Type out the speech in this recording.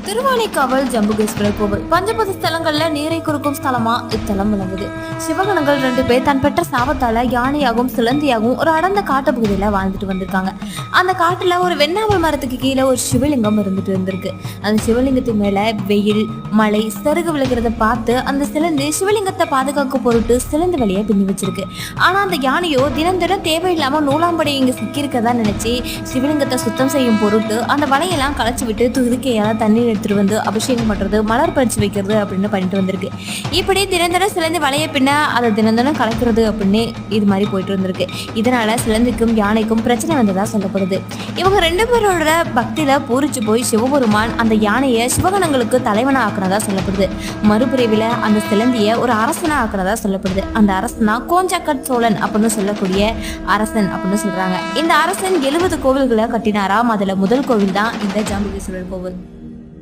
திருவானைக்காவல் ஜம்புகேஸ்வரர் கோவில் பஞ்சபத ஸ்தலங்கள்ல நீரை குறுக்கும் ஸ்தலமா இத்தலம் விளங்குது. சிவகணங்கள் 2 பேர் தன் பெற்ற சாபத்தால யானையாகவும் சிலந்தியாகவும் ஒரு அடர்ந்த காட்டு பகுதியில வாழ்ந்துட்டு வந்திருக்காங்க. அந்த காட்டுல ஒரு வெண்ணாமல் மரத்துக்கு கீழே ஒரு சிவலிங்கம் இருந்துட்டு இருந்திருக்கு. அந்த சிவலிங்கத்தின் மேல வெயில் மழை சருகு விழுகிறத பார்த்து அந்த சிலந்தி சிவலிங்கத்தை பாதுகாக்க பொருட்டு சிலந்து வழியா பின்னி வச்சிருக்கு. ஆனா அந்த யானையோ தினம் தினம் தேவையில்லாம நூலாம்படி இங்க சிக்கியிருக்கதா நினைச்சு சிவலிங்கத்தை சுத்தம் செய்யும் பொருட்டு அந்த வலையெல்லாம் களைச்சு விட்டு துதிக்கையால தண்ணீர் எடுத்துட்டு வந்து அபிஷேகம் பண்றது மலர் பறிச்சு வைக்கிறது அப்படின்னு பண்ணிட்டு வந்திருக்கு. இப்படி தினந்தரம் சிலந்தி வலைய பின்ன அதை தினந்தரம் கலக்கிறது அப்படின்னு இது மாதிரி போயிட்டு இருந்திருக்கு. இதனால சிலந்திக்கும் யானைக்கும் பிரச்சனை வந்ததா சொல்லப்படுது. இவங்க 2 பேரோட பக்தியில பூரிச்சு போய் சிவபெருமான் அந்த யானையை சிவகணங்களுக்கு தலைவனா ஆக்குனதா சொல்லப்படுது. மறுபிரிவில அந்த சிலந்திய ஒரு அரசனா ஆக்குனதா சொல்லப்படுது. அந்த அரசனா கோஞ்சாக்கட் சோழன் அப்படின்னு சொல்லக்கூடிய அரசன் அப்படின்னு சொல்றாங்க. இந்த அரசன் 70 கோவில்களை கட்டினாராம். அதுல முதல் கோவில் தான் இந்த ஜம்புகேஸ்வரர் கோவில்.